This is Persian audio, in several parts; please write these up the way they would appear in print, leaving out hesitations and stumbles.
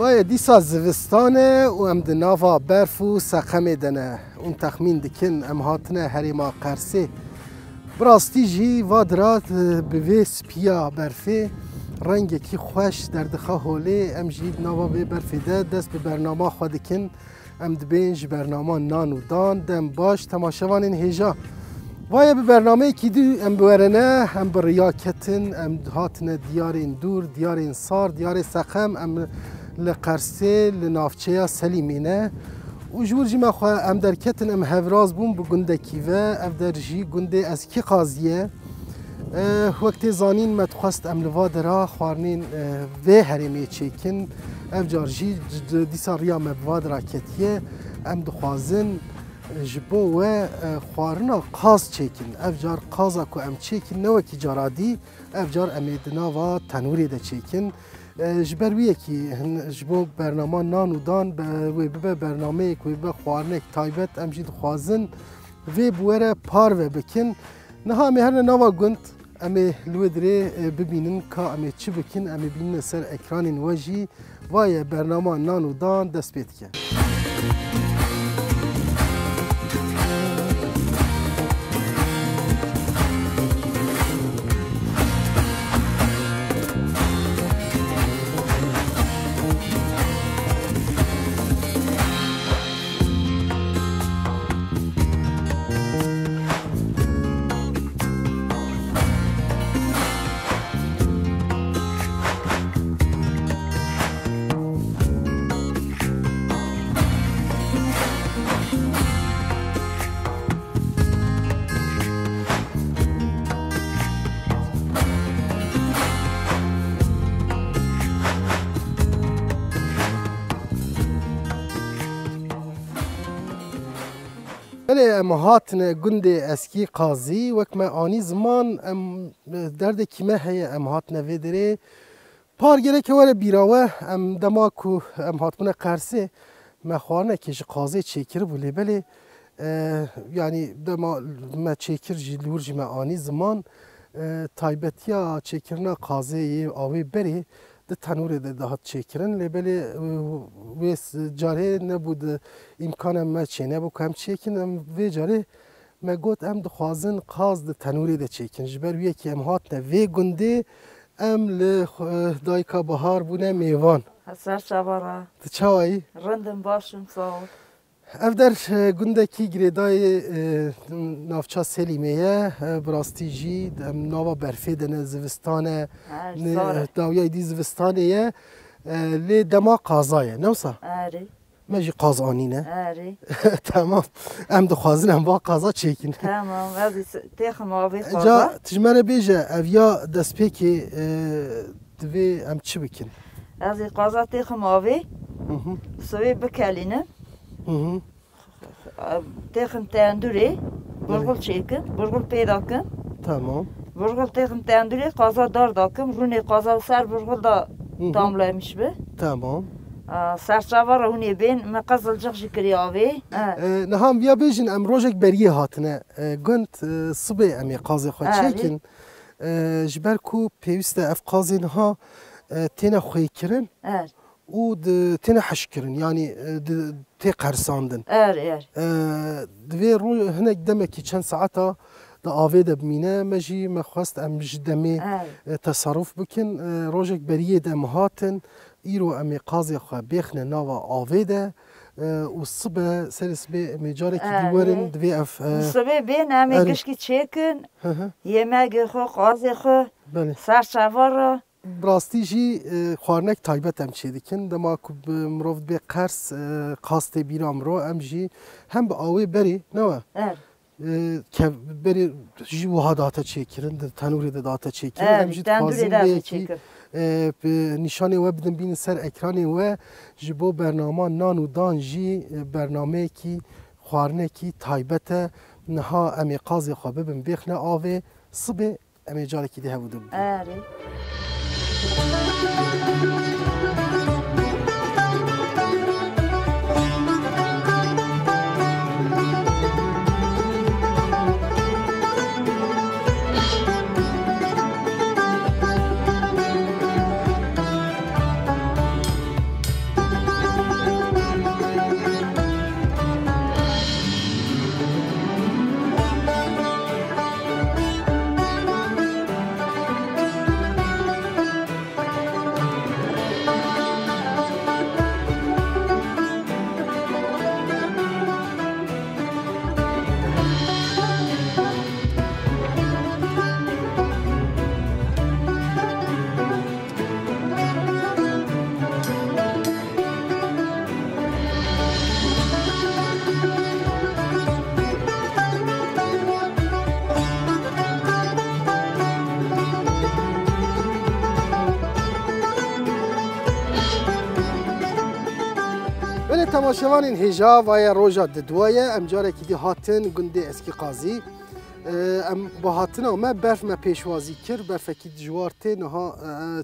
وای دیسا زوستانه و ام دناوا برف و سقم دنه اون تخمین دکن ام هاتنه هریما قرسه براستی جی وادرات به سپیا برفه رنگ کی خوش در دخه هوله ام جید نوا به برف ده دست به برنامه خود کن ام دبینج برنامه نان و دان دم باش تماشاوان هجا وای به برنامه کی دو ام بورنه ام بریا کتن ام هاتنه دیار دور دیار سار دیار سقم ام لقرسه لنافچه سلیمینه و جور جی ما خواه ام در کتن ام هفراز بوم بو گنده کیوه اف در جی گنده از کی قاضیه وقتی زانین متخواست ام لوا درا خوارنین و هرمی چیکن اف جار جی دیسا ریا مبواد را کتیه ام دخوازن جبو و خوارنا قاز چیکن اف جار قازا کو ام چیکن نوکی جارادی اف جار امیدنا و تنوری ده چیکن جبرویه کی جبو برنامه نان و دان به برنامه که به خوارنک تایبت ام جید خوازن و بوره پار و بکن نها می هر نوا گند امی لودره ببینن که امی چی بکن امی بینن سر اکران وجی وای برنامه نان و دان دست پید که بله ام هاتن گنده اسکی قاضی وک ما آنی زمان ام درد کیمه هی ام هاتن ویدره پار گره که وره بیراوه ام دما کو ام هاتمون قرسه ما خوارنه کش قاضی چیکر بوله بله یعنی دما ما چیکر جلور جی ما آنی زمان تایبتیا چیکرنا قاضی آوی بری ده تنور ده دهات چیکرن لبله ویس جاره نبود امکانم ما چه نبود کم چیکن وی جاره ما گفت ام دخوازن قاز ده تنوری ده چیکن جبر وی که ام هات نه وی گنده ام ل دایکا بهار بونه میوان سر شباره چای رندم باشم سال اف در گنده کی گریدای نافچا سلیمیه براستی جی ناوا برفه دنه زوستانه داویای دی زوستانه لی دما قازایه نوسا؟ آره مجی قاز آنینه؟ آره تمام ام دخوازنم با قازا چیکن تمام از تیخم آبی قازا جا تجمره بیجه اویا دست پیکی دوی ام چی بکن؟ از قازا تیخم آبی سوی بکلینه تیخم تندوری برگل چیکن برگل پیدا کن تمام برگل تیخم تندوری قازا دار داکم رونی قازا سر برگل دا تاملامیش به تمام سرچاوار اونی بین ما قزل جخشی کری آوی نهام بیا بیجن ام روزک بریه هاتنه گند صبح امی قازی خود چیکن جبر کو پیوست اف قازی نها تینا خوی کرن و تینا حش کرن یعنی تی قرساندن دوی رو هنک دمه که چند ساعتا دا آوه ده بمینه مجی مخواست ام جدمه تصرف بکن روزک بریه دم هاتن ایرو امی قاضی خواه بیخنه ناوا آوه ده و صبح سرس به میجاره که دیورن دوی اف صبح بین امی کشکی چیکن یمگ خو قاضی خو سرچوار براستی جی خوارنک تایبت هم چه دیکن دما که مروفت به قرص قاست بیرام رو ام جی هم به آوه بری نوه که بری جی وها داتا چه کرن تنوری داتا چه کرن ام جی تخوازم به یکی نشانه و بدن بین سر اکران و جبو برنامه نان و دان جی برنامه کی خوارنه کی تایبت نها امی قاضی خوابه بم بیخنه آوه صبح امی جاره کی ده بودم تماشاوان هجا و یا روژا ددوایه ام جاره که دی هاتن گنده اسکی قاضی ام با هاتن ما برف ما پیشوازی کر برف کی جوارته نها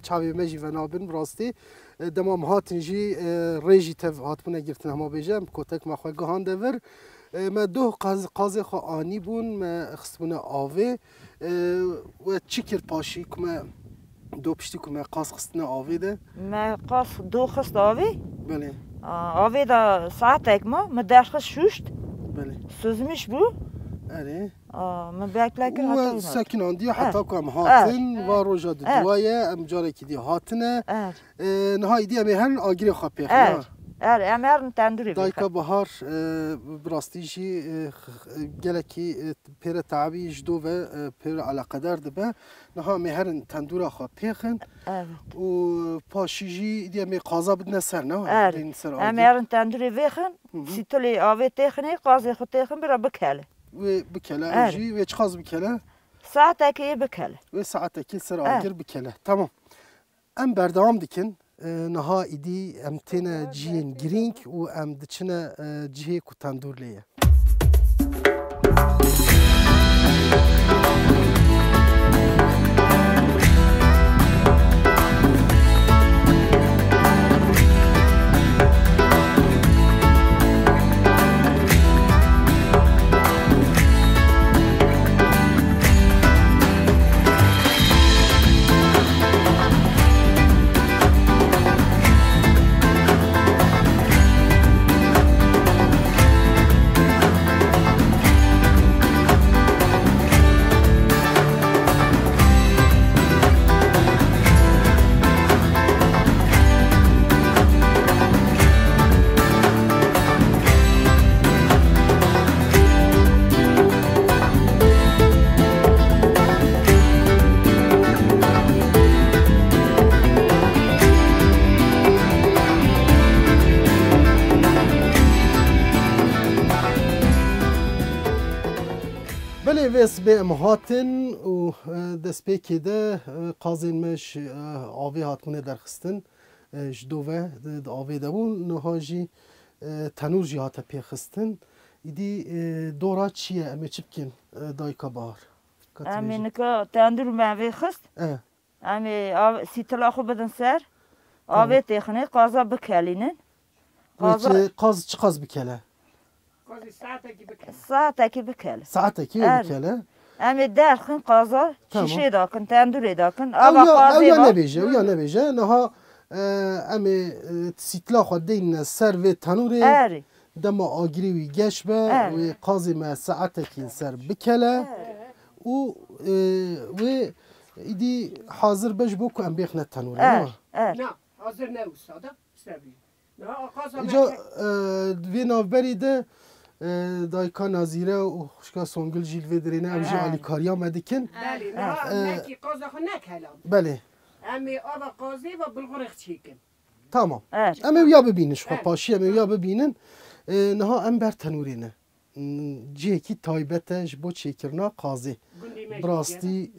چاوی مجی و نابن براستی دمام هاتن جی ریجی تف هاتمونه گرتن هما بیجم کتک ما خواه گهان دور ما دو قاضی خواه آنی بون ما خصمونه آوه و چیکر پاشی که ما دو پشتی که ما قاس خستنه آوه ده ما قاس دو خست آوه؟ بله آوه دا ساعت ما درخ شوشت بله سوزمش بو آره ما بکلکر حتی و ساکنان دی حتی که هم هاتن و روژا دوایه ام جاره که دی هاتنه نهایی دی امی هرن آگیری خواه پیخنا ام هرن تندوری بیخن دایکا بهار براستیجی گلکی پیر تعبی جدو و پیر علاقه در دبه نها امی هرن تندورا خواه پیخن و پاشیجی دی امی قازا بدن سر نه ام هرن تندوری بیخن سیتلی آوه تیخنی قازی خود تیخن برا بکله و بکله جی و چخاز بکله ساعت کی بکله و ساعت کی سر آگر بکله تمام ام بردام دکن نها ایدی ام تینا جین گرینگ و ام دچنا جهه کو تندور لیه ویس به ام هاتن و دست پی که ده قازین مش آوی هاتمونه درخستن جدوه آوی دبون نها جی تنور جی هاته پی خستن ایدی دورا چیه امی چی بکن دایکا بار امی نکا تندور موی خست امی سیتلا خو بدن سر آوی تیخنه قازا بکلینن قاز چی قاز بکله؟ ساعتکی بکله ساعتکی بکله امی درخن قازا شیشه داکن تندوری داکن او یا نبیجه نها امی سیتلا خود دین سر و تنوری دما آگری وی گش به و قازی ما ساعتکی سر بکله و ایدی حاضر بش بو که ام بیخنه تنوری نه حاضر نه ساده سبی اینجا وی نافبری ده دایکا نازیره و خوشکا سونگل جیلوه درینه اوجی آلی کاریا مدکن بله نه نکی قازه خو نکلم بله امی آبا قازی و بلغرق چیکن تمام امی ویا ببینش خب پاشی امی ویا ببینن نها ام بر تنورینه جیه کی تایبتش با چیکرنا قازی براستی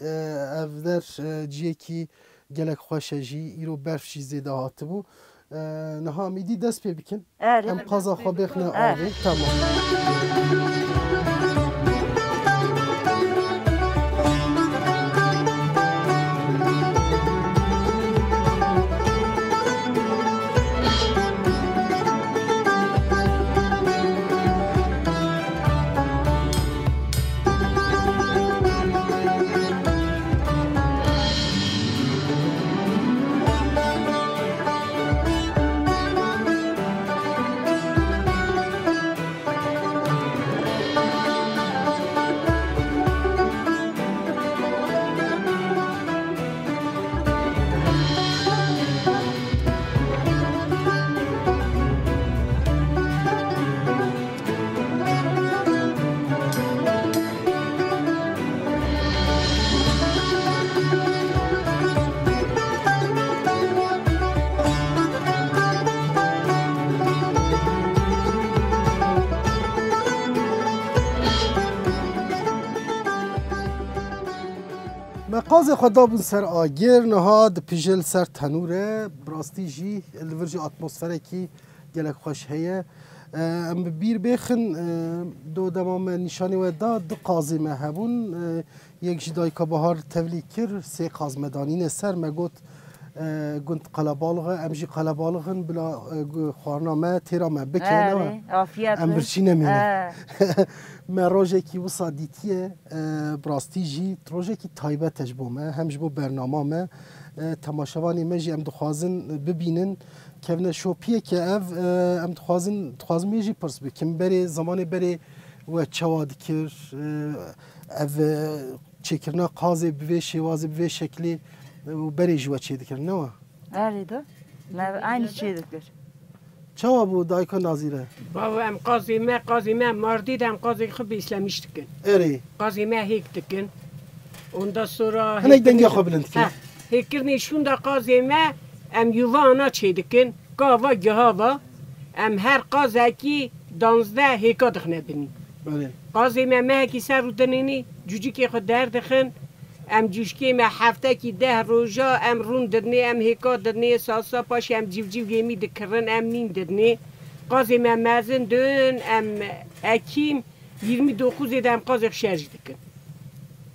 افدر جیه کی گلک خوشه جی ایرو برف شی زیده هاته بو نها میدی دست پی بکن ام قازا خواه بخنه آوه تمام قاز خدا بون سر آگر نهاد پیجل سر تنوره براستی جی الورج اتمسفره کی gelek xoş heye em bir bexin do demam nişanê we da du qazê me hebûn yek ji dayika bahar tevlî kir sê qaz me danîne ser me got gund qelebalığı em jî qelebalığın bila xwarina me têra me bike em birçî nemîne me rojekî wisa dîtiye bi rastî jî rojekî taybet e ji bo me hem ji bo bernama me temaşevanê me jî em dixwazin bibînin kevne şopiyeke ev em dixwazin wê jî pirs bikim berê zamanê berê we çawa dikir ev çêkirina qazê bi vê şêwazê bi vê şeklê berê jî we çê dikir ne wa erê de me aynı çê dikir çawa bû dayika nazîre baba em qazê me mardî de em qazê xwe bêslamiş dikin erê qazê me hêk dikin ondan sonra hinek dengê xwe bilind dikin hêkirnê şûn da qazê me em yuvana çê dikin gava gihava em her qazekî 12 hêka dixine binî qazê me mehekî ser û dinênî cûcikê xwe derdixin em cûşkê me heftekî 10 roja em rûn dirnê em hêka dirnê sasa paşê em civciv yêmî dikirin em nîn dirnê qazê me mezin din em ekîm 29 de em qazê şerj dikin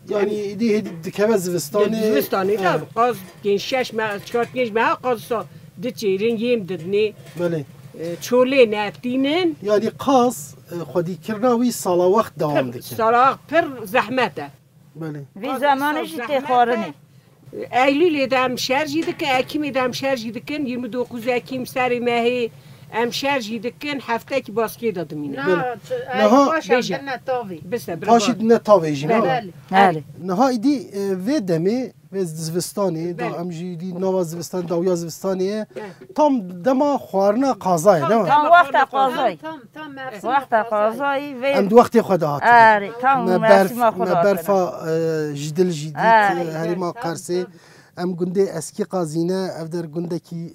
yani idî dikeve zivistanê zivistanê da qaz gen 6 me 4 me qaz sa diçêrin yêm dirnê çolê ne tînin yani qaz xwedîkirina wî sala wext dewam dikin sala pir zehmet e vî zamanê jî tê xwarinê Eylül'e de em şerjî dikin Ekîmê de em şerjî dikin 29 Ekîm serê mehê em şerjî dikin heftekî baskê da dimîne paşî dine tavê jî niha îdî vê demê vê zivistanê da em jî îdî nava zivistanê dawiya zivistanê ye tam dema xwarina qaza ye ne tam wexta qazayî wexta qazayî vê em di wextê xwe de hatin erê tam me mersîma xwe me berfa ji dil jî dît herêma Qersê em gundê eskî qazîne ev der gundekî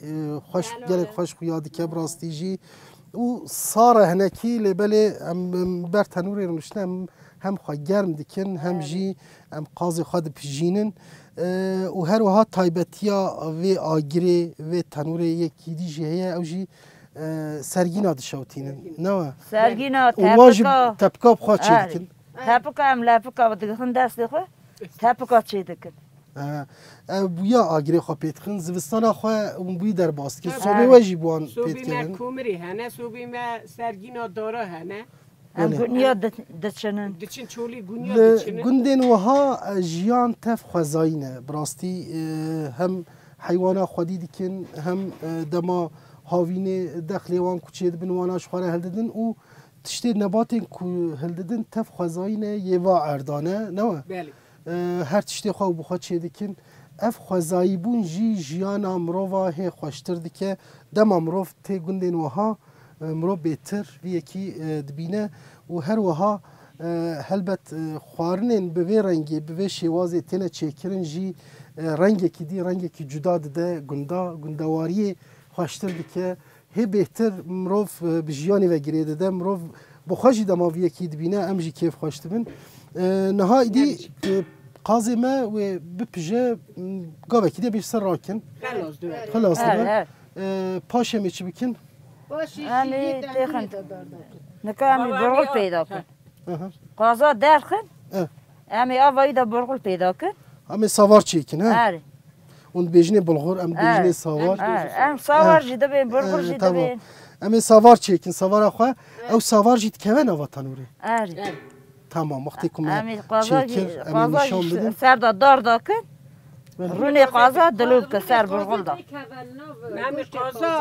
xweş gelek xweş xuya dike bi rastî jî û sara hinekî lêbelê em ber tenûrê rûniştin em hem xwe germ dikin hem jî em qazê xwe dipijînin û her wiha taybetiya vê agirê vê tenûrê yekî dî jî heye ew jî sergîna dişewtînin ne we sergîna wan jî tepika bi xwe çê dikin tepika em lepika dixin destê xwe tepika çê dikin bûya agirê xwe pê dixin zivistana xwe hûn bûyî derbas kir sobê we jî wan pê Sobê me komirê hene sobê me sergîna dara hene em guniya diçinin diçin çolê guniya li diçinin gundên wiha jiyan tev xwezayî ne bi rastî hem heywana xwedî dikin hem dema havînê dexlê wan ku çê dibin wana ji xwe re hildidin û tiştê nebatên ku hildidin tev xwezayî ne yêva erdane ne we her tiştê xwe û bi xwe çê dikin ev xwezayîbûn jî jiyana mirova hê xweştir dike dema mirov tê gundên wiha mirov bêtir vî yekî dibîne û her wiha helbet xwarinên bi vê rengê bi vê şêwazê têne çêkirin jî rengekî dî rengekî cuda dide gundewariyê xweştir dike hê bêhtir mirov bi jiyanê ve girê dide mirov bi xwe jî dema vî yekî dibîne em jî kêf xweş dibin niha îdî qazê me wê bipije gavekî de bêj ser rakin xilas dibe paşê me çi bikin Emê têxin nika emê burgul pêda kin qaza derxin emê avayî de burgul pêda kin em ê savar çêkin he erê hûn dibêjinê bulgur em dibêjinê savar em savar jî dibên burgul jî dibên em ê savar çêkin savara xwe ew savar jî dikeve nava tenûrê erê tamam wextê ku me emê qaza jî çêkir em ê nîşan bidin ser da dar da kin rûnê qaza dilû dike ser burgul da Memê qaza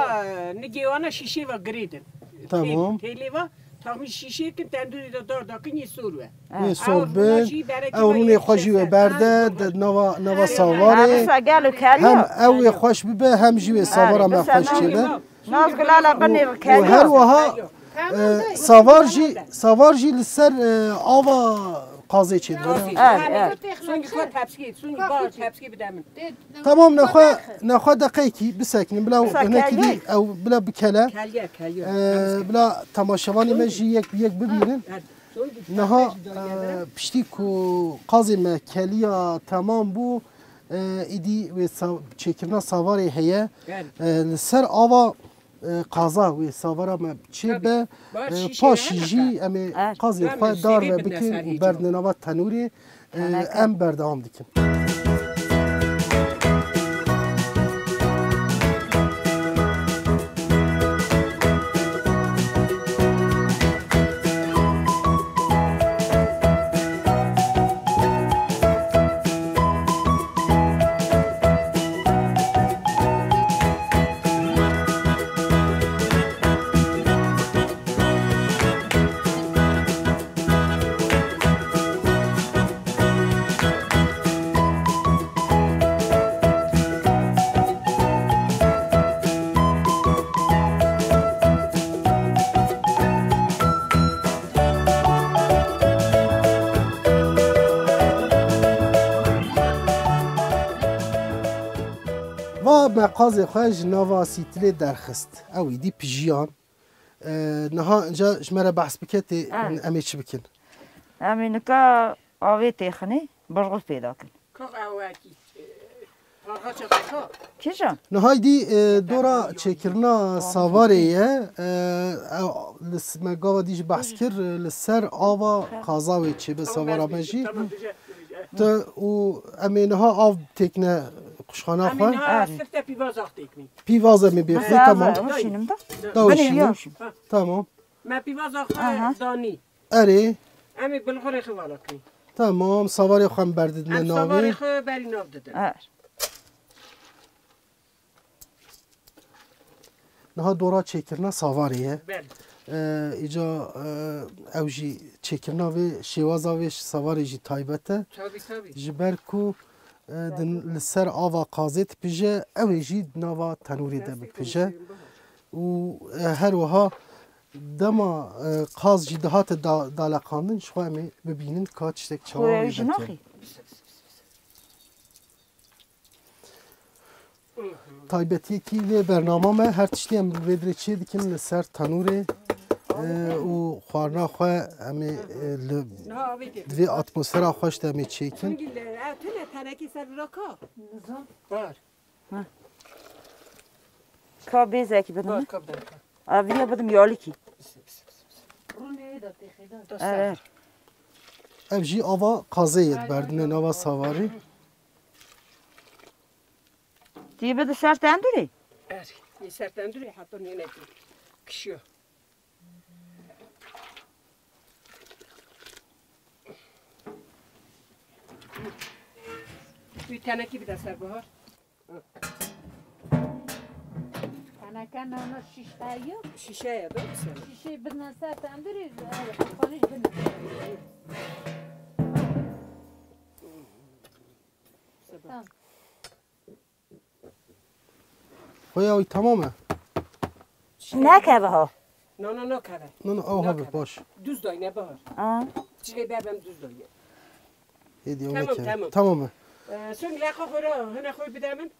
nigêwana şîşê ve girêdin tamam têlê ve taxmîn şîşê kin tendûrê de dar dakin yê sor we wê sor bin ew rûnê xwe jî wê berde nava savarê Sa gel û hem keriya ew wê xweş bibe hem jî wê savara me xweş çêbe naz gulala qinê û her keriya wiha savar jî li ser ava qazê çêdirin Soňra xwe tepsikê soňra bar tepsikê bide min tamam nexwe deqekî bisekinin bila hinekî dî ew bila bikele bila temaşevanê me jî yek bibînin niha piştî ku qazê me keliya temam bû îdî wê çêkirina savarê heye li ser ava قازا و ساوارا ما چه به پاشی جی امی قازی خواهد دار و بکن و بردناوات تنوری ام بردام دیکن و مقاز خواهش نوا سیتله درخست اوی دی پیجیان نها اینجا شماره بحث بکت امی چی بکن؟ امی نکا آوی تیخنی برغل پیدا کن کیشان؟ نهای دی دورا چکرنا ساواریه مگاوا دیش بحث کر لسر آوا قازاوی چه به سوارا مجی و امی نها آو تکنه قشخانه خواه؟ سفته پیواز آخ تکنی پیوازه می بیختی تمام هوشینم دا؟ داوشینم تمام ما پیواز آخ دانی اره امی بلغوری خوالا کنی تمام سواری خواهم بردید ام ناوی سواری خو بری ناو دادن نها دورا چکرنا سواریه بله ایجا اوجی چکرنا و شیوازا و سواری جی تایبته تابی تابی جبر کو لسر آوا قازت پیجه اوجی نوا تنوری ده بپیجه و هر وها دما قاز جی دهات دالقاندن شو امی ببینن که چتک چواری بکن تایبتی کی و برنامه ما هر تشتی هم بدر چی دیکن لسر تنوره و خوارنا خواه امی دوی اتمسفر خوشت امی چیکن تنه تنکی سر راکا نظام بار کا بیزه کی بدم؟ کا بدم آویا بدم یالی کی رونه دا تخیدا اف جی آوا قازه بردن نوا سواری دی بده سر تندوری؟ یه سر تندوری حتی نینه کشیو توی تنکی بده سر بهار تنکه نانا شیشه یا؟ شیشه یا دو بسیار شیشه بدن سر تندوری خانش بدن خویا تمامه نکه به ها نه که نه آها باش دوز دای نه بهار چیزی ببرم دوز دای هدی اون تمامه سون لقا خورا هنه خوی بدمن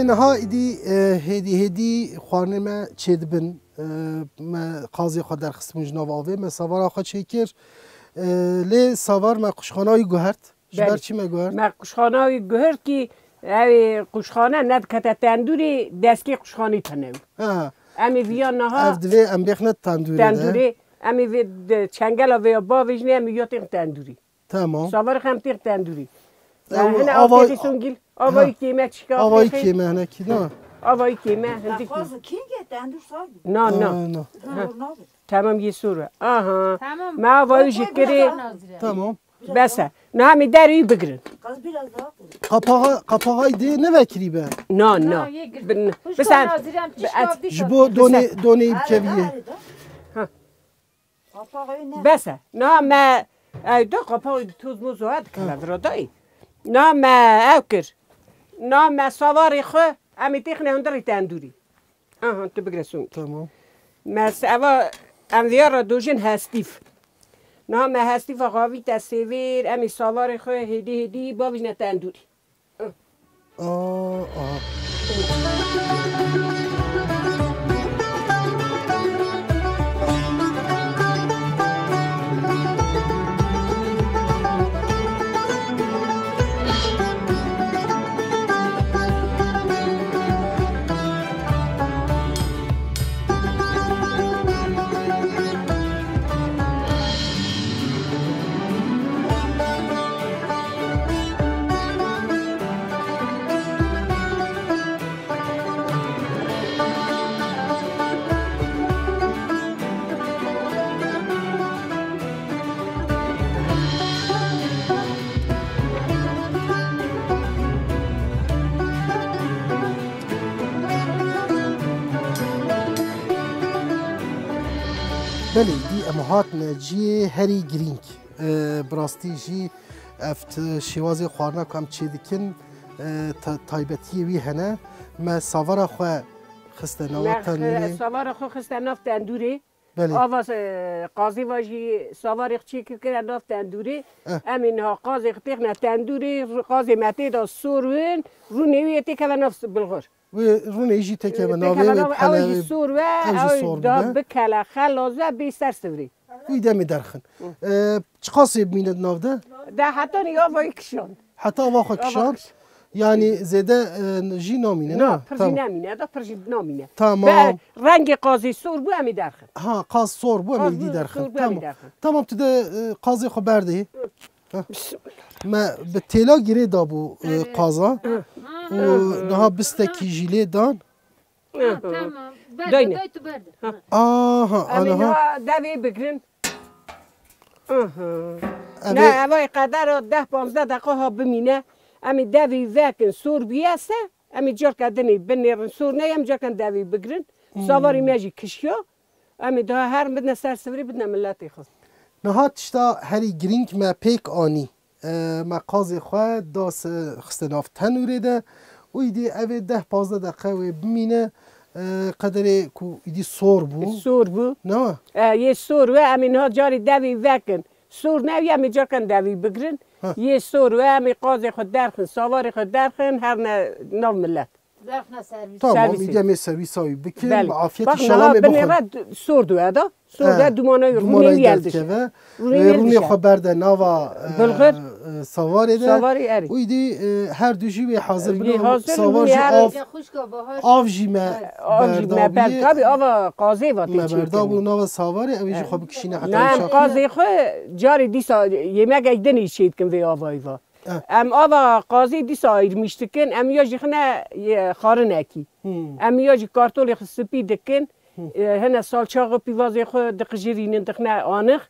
نها هدی خوانه ما چید بن ما قاضی خود در خصم جناباوی ما سوار خود شکر لی سوار ما قشخانه‌ای گوهرد جبر چی ما گوهرد؟ ما قشخانه‌ای گوهرد که اوی قشخانه ند کتا تندوری دستی قشخانی تنو امی ویا نها افدوی ام بیخنه تندوری امی وی چنگل و با وجنه امی یا تیغ تندوری تمام سوار خم تیغ تندوری هنه آوایی سونگیل آوایی کیمه چیکار آوایی کیمه هنه کی نه آوایی کیمه هندی کی نه تمام یه سوره آها ما آوایی شکری تمام بس نه همی دری بگیرن قپاهای دی نوکری به نه بسن جبو دونی بکویه بس نه ما دو قپاهای توز موزوات کلد را دایی نه ما او کر نه مسوار خو امی تخنه هندری تندوری آها تو بگرسون تمام مسوا ام دیار دوجن هستیف نه ما هستیف قاوی تسویر امی سوار خو هدی با وینا تندوری آه بله دی اما هاتن جی هری گرینگ براستی جی افت شوازی خوارنا کم چی دکن تایبتی وی هنه ما سوارا خواه خسته نوات نوری سوار خو خسته ناف تندوری بله آواز قاضی واجی سوار چی که ناف تندوری امین ها قاضی تخنه تندوری قاضی متی دا سورون رو نیویتی که ناف بلغور و رون ایجی تکه و ناوه و اوجی سور و اوجی اوجی دا بکلا خلازه بیستر سوری وی دمی درخن چه قاسی بمینه ناو ده؟ ده حتی نیا وای کشان حتی آواخا کشان یعنی زیده جی نامینه نه نه؟ پرژی نمینه دا پرژی نامینه تمام رنگ قاضی سور بو امی درخن ها قاز صور بو امی دی درخن تمام تمام تو ده قازی خو برده ما به تیلا گیره دا بو قازا و نها بستکی جیله دان تمام داینه. برد تو برد آها امین آنها ها دوی بگرن نه اوای قدر 10-15 دقیقه ها بمینه امی دوی وکن سور بیاسته امی جار کردنی بنیرن سور نه ام جار کن دوی بگرن سواری میجی کشیا امی ده هر بدن سر سوری بدن ملتی خود نها تشتا هری گرینگ ما پیک آنی ما قازی خواه داس خستناف تنوری ده و ایدی اوی 10-15 دقیقه و بمینه قدر کو ایدی سور بو سور بو نه یه سور و امین ها جاری دوی وکن سور نه امی جار کن دوی بگرن یه سور و امی قاضی خود درخن سواری خود درخن هر نو ملت درخنا سرویس تمام سرویسی. ایدی امی سرویس هایی بکن بله با عافیت بخ شما می بخون بنیرد سور دو ادا سور دو دومانه رونی دومانای یلدش درد که رونی رونی یلدش خو برده نوا بلغر. سواری ده سواری اری و ایدی هر دوشی به حاضر دی بنو حاضر سوار بنی جی هر- آف خوشگاه باهاش آف جی ما بردابی تابی آوا قاضی و ما تیچی بردابو نوا سواری اویجی خو بکشینه حتی نه شاخی قاضی خو جاری دیسا یمک ایدنی شید کن وی آوای و ام آوا قاضی دیسا ایر میشتکن ام یاجی خنه خارن اکی ام یاجی کارتولی خو سپی دکن هنه سالچاق پیوازی خو دقجرینن دخنه آنخ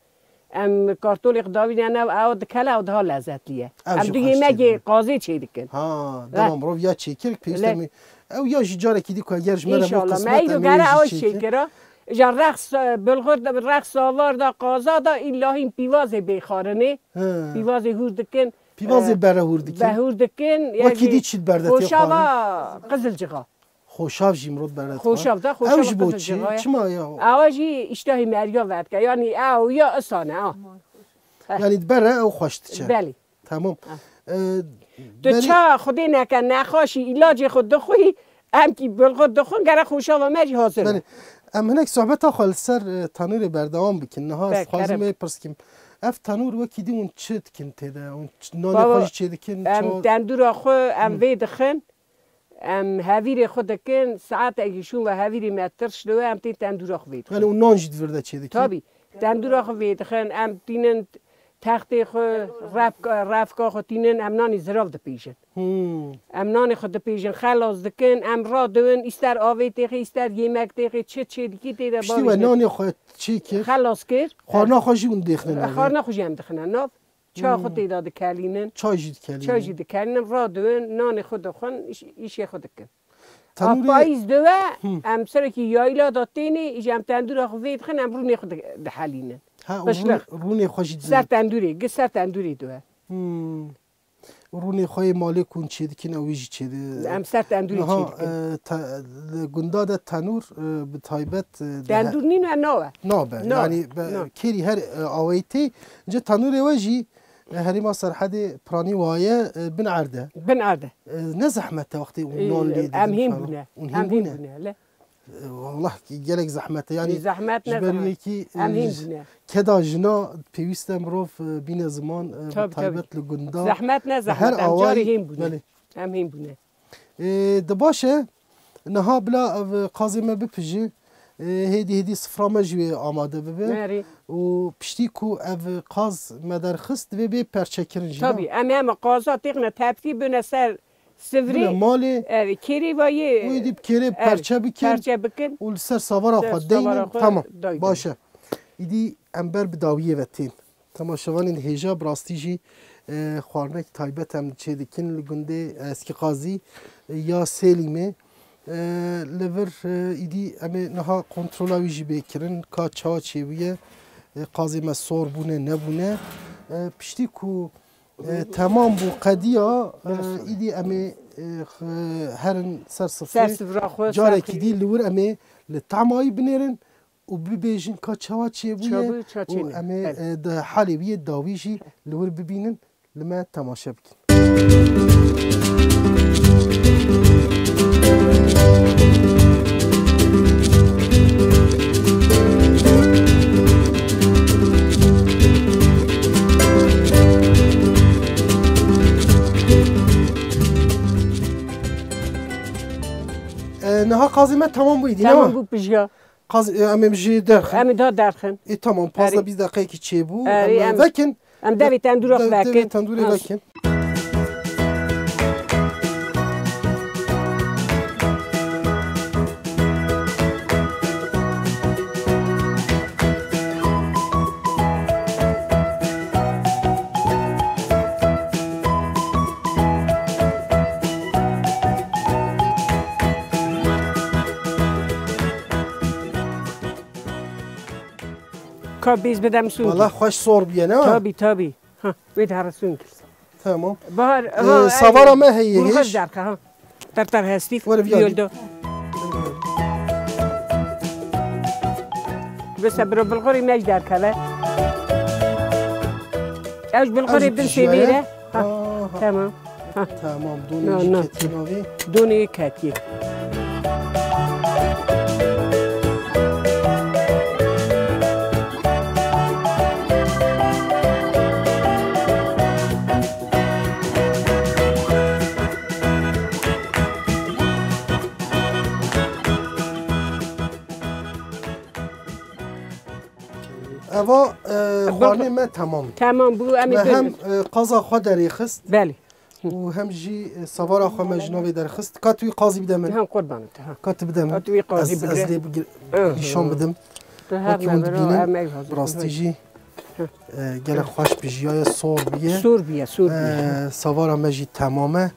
ام کارتولی خو داوی نه او دکلا او ده لذت لیه ام اوجی دیگه خوش یمک قاضی چی دکن ها دمام رو یا چیکر پیستمی او یا جاره کی دی کو اگر جمره ان شاء مو الله قسمت ما ایدو گره امی اوش چیکر شکره جا رقص بلغور رقص آوار دا قازا دا این لاهین پیواز بخارنه پیواز هور دکن پیواز بره هور دیکی بهور دکن و کی دی چید برده تی خوشاوا خواهی قزل جغا خوشاف جیم برده خوشاف ده خوشاف اوج بود قزل چی جغا چما یا آواجی اشتهی مریا ورد که یعنی او یا اسانه یعنی بره او خوشت چه بله تمام تو چه خودی نکن نخواشی علاج خود دخوی هم کی بلغور دخون گره خوشاوا مجی حاضر بله ام هنک صحبت آخال سر تنور بردوام بکن نه ها خواهیم پرسکیم اف تنور وکی دی اون چه دکن تیده اون نانی خوش چه دکن ام تندور خو ام وی دخن ام هاویر خود دکن ساعت اگیشون و هاویر مترش دو ام تی تندور خو وی یعنی اون نان جد ورده چه دکن تابی تندور خو وی دخن ام تینن تخت خو رفکا خو تینن ام نانی زراف ده پیشن ام نانی خود ده پیشن خلاص دکن ام را دون استر آوی تیخی استر یمک تیخی چه دیکی تیده پشتی و نانی خود چی کرد خلاص کرد خارنا خوشی اون دخنه خارنا خوشی هم دخنه ناف چا خود تیده ده کلینن چای جید کلینن چای جید کلینن را دون نان خود خون ایشی خود کن تنور پاییز دوه ام سرکی یایلا داتینی ایجام تندور خو وید خن ام رونی خود ده حلینن ها رونی خوشی سر تندوری گه سر تندوری دوه رونی خوی مالی کن چی دکین اویجی چی دی ام سر تندوری نها چیدکن گنداد تنور به تایبت تندور نینو نوه نابه یعنی کری هر آویتی جا تنور واجی هریما سرحد پرانی وایه بن عرده نه زحمته وقتی نون لید ام هیم بونه لا والله گلک زحمته یعنی زحمت نه جبریه کی ام هیم بونه کدا جنا پیوسته مروف بین زمان تایبت لگندا زحمت نه زحمت ام جاری هیم بونه ام هیم بونه دباشه نها بلا قاضی ما بپجی هدی سفرامه جوی آماده ببه و پشتی کو اف قاز مدرخست ببه پرچکرن جنا طبی هم قازا تقنه تبتی بونه سر سفری مالی کری وایه ویدی بکره پرچه بکن و سر سوارا خود دینن تمام باشه ایدی امبر بداویه وتین تماشاوان این هیجا براستی جی خوارنک تایبت هم چه دکن لگنده اسکی قاضی یا سلیمه لور ایدی امی نها کنترولاوی جی بکرن که چا چیویه قاضی مسور بونه نبونه پشتی کو تمام بو قدیا ایدی امی هرن سر صفر جاره کی دی لور امی لطعمایی بنیرن و ببیجن که چوا چیه بویه و امی حالی بیه داویجی لور ببینن لما تماشا بکن نها قاضی تمام بودی نه؟ تمام بود بجا قاضی امم جی درخن ام دا درخن تمام 15-20 دقیقه کی چه بو وکن ام دوی تندور وکن تندور وکن بیز بدم سون والله خوش صور بیه نه؟ تابی ها بید هرسون کل تمام بهار سوارا ما هیه هیش برخش درکه ها تر هستیف بیولدو بس برو بالقوری ماش درکه لا اوش بالقوری بن سیبیره تمام تمام دونی کتیناوی دونی کتی اوا خانه ما تمام بو امی هم قضا خود دریخست بله و هم جی سوار خو مجنوی درخست که توی قاضی بدم هم قربانت که تو بدم توی قاضی از لی نشان بدم براستی جی گله خوش بجیای سور بیه سوار مجی تمامه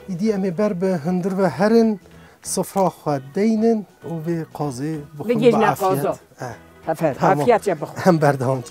ایدی امی بر به هندر و هرن صفرا خود دینن و به قاضی بخون با عافیت عافیت یا بخون هم بردهاند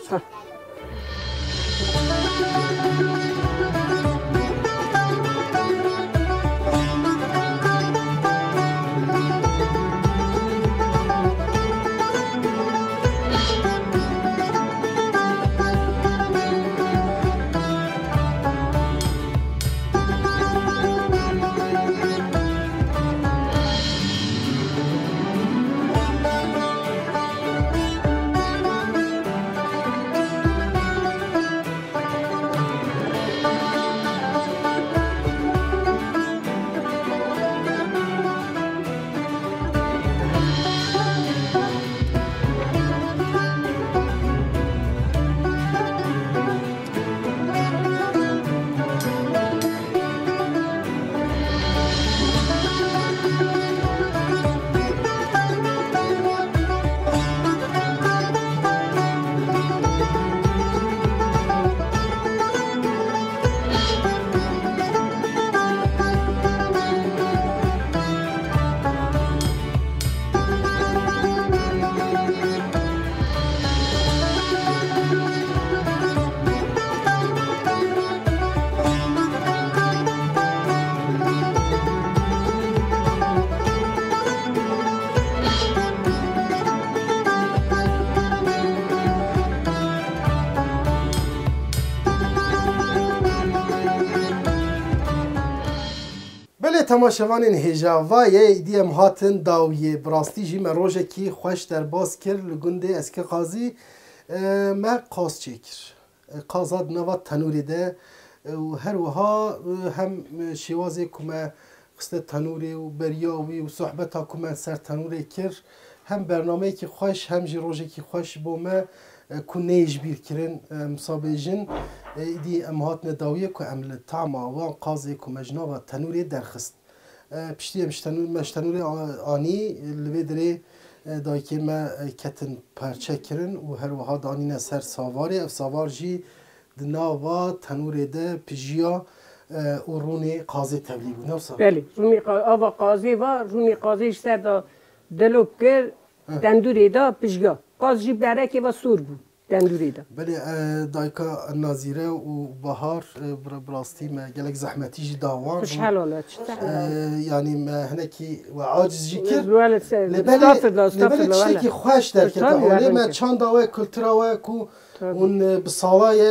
تماشاوان هجاوای دیم هاتن داویه براستی جی من روژه کی خوش در باز کر لگنده اسکه قاضی ما قاز چکر قازاد نوا تنوری ده و هر وها هم شوازی کمه قصد تنوری و بریاوی و صحبت ها کمه سر تنوری کر هم برنامه کی خوش هم جی روژه کی خوش بومه کنیج بیر کرن مسابقین ایدی امهات نداویه که عمل طعم آوان قاضی که مجنا و تنوری درخست پشتی مشتنور آنی لبه داره دایی که ما کتن پرچه کرن و هر وها دانین سر ساواره اف ساوار جی دناوا تنوری ده پجیا و رونی قاضی تبلیغ بود نوسا بله رونی قاضی و رونی قاضیش سر دا دلو کر دندوری دا پجیا قاضی برای که و سور بود دندوری دا بله دایکا نازیره و بهار براستی ما گلک زحمتی جی داوان خوش حلاله یعنی ما هنکی و عاجز جی کر لبلی تشتکی خوش در کتاوله ما چند داوه کلتراوه کو اون بسالای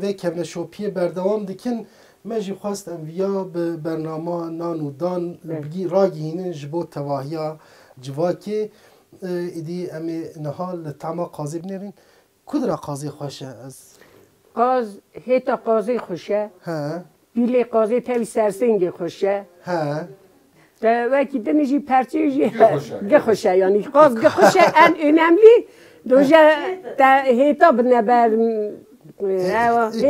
و کمن شوپی بردوام دکن ما جی خواستم ویا به برنامه نان و دان بگی راگینه جبو تواهیا جواکی ایدی امی نهال تمام قاضی بنرین کدرا قاضی خوشه از هیتا قاضی خوشه ها بیلی قاضی تاوی سرسنگ خوشه ها تا وکی دنجی پرچه جی گخوشه یعنی قاض گخوشه ان önemli دوجه تا هیتا بنبر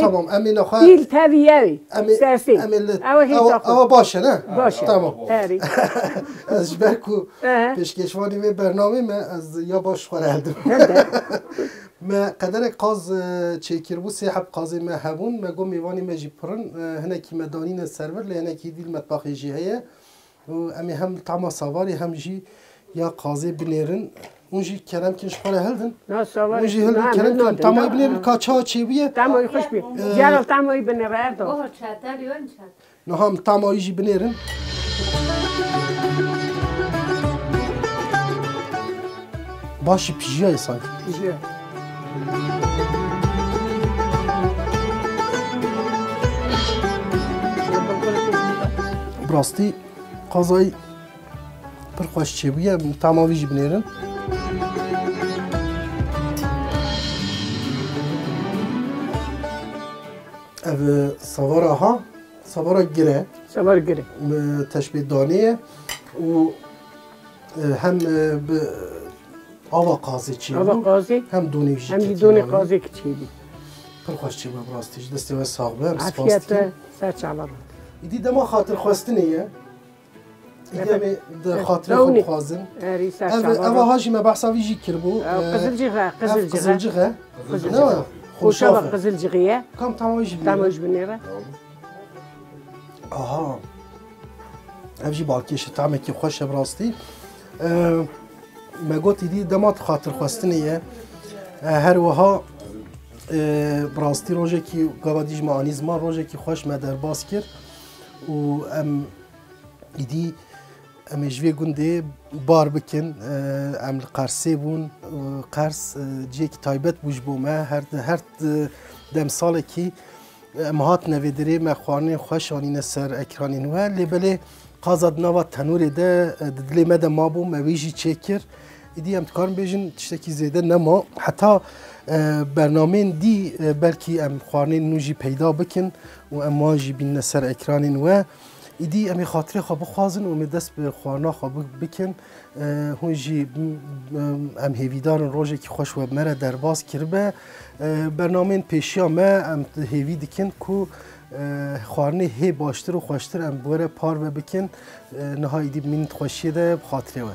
تمام امی نخواه بیل تاویه سرسنگ او باشه نه باشه تمام هری از جبرکو پیشکشوانی می برنامه ما از یا باش خورد ما قدر قاز چیکر بو سحب قاضی ما هبون ما گم میوانی ما جی پرن هنا کی مدانین سرور ل هنا کی دیل مطبخ جی هه و امی هم طعم سواری هم جی یا قاضی بنیرن اونجی کرم کنش خاله هلدن نه سواری اونجی هلدن کرم کن تمام بنیرن کاچا چی بیه تمام خوش بی جلال تمام بنیر دو اوه چطور یون چطور نه هم تمام جی بنیرن باشی پیجای سانک براستی قضایی پر خوش چی بیه تمامی جی بنیرن او سوارا ها سوارا گره سوار گره تشبیه دانیه و هم به آوا قاضی چی آوا قاضی هم دونی جی هم دونی قاضی کچیدی پر خوش چی بیه براستیش دسته و ساقبه هم عافیت سر چالار ایدی دما خاطر خواستنیه ایدی دما خاطر خوب خوازن هری سر اوا چالار هاجی ما بحثا ویجی کربو قزل جغه قزل جغه نه خوشا قزل جغیه کام تمامیش بینه تماش بنیره آها اوجی بالکیش طعمه که خوشه براستی ما گوت ایدی دمات خاطر خواستنیه هر وها براستی روزه کی گوادیج معانیز ما روزه کی خوش ما در باز کرد و ام ایدی ام جوی گنده بار بکن ام قرصه بون قرص جیک تایبت بوش بومه هر دم سال کی ام هات نویدری ما خوانه خوش آنین سر اکرانین و لبله قازد نوا تنور ده دلی مد ما بوم ویجی چکر ایدی ام تکارم بیجن تشتکی زیده نما حتی برنامه دی بلکی ام خوانه نوجی پیدا بکن و ام ماجی بین سر اکرانین و ایدی امی خاطره خواب خوازن و می دست به خوانا خواب بکن هون جی ام هیویدارن روژه که خوش و مره در باز کربه برنامه پیشیا ما ام هیوی دکن که خوارنه هی باشتر و خوشتر ام بوره پار بکن نها ایدی من خوشیه ده خاطره و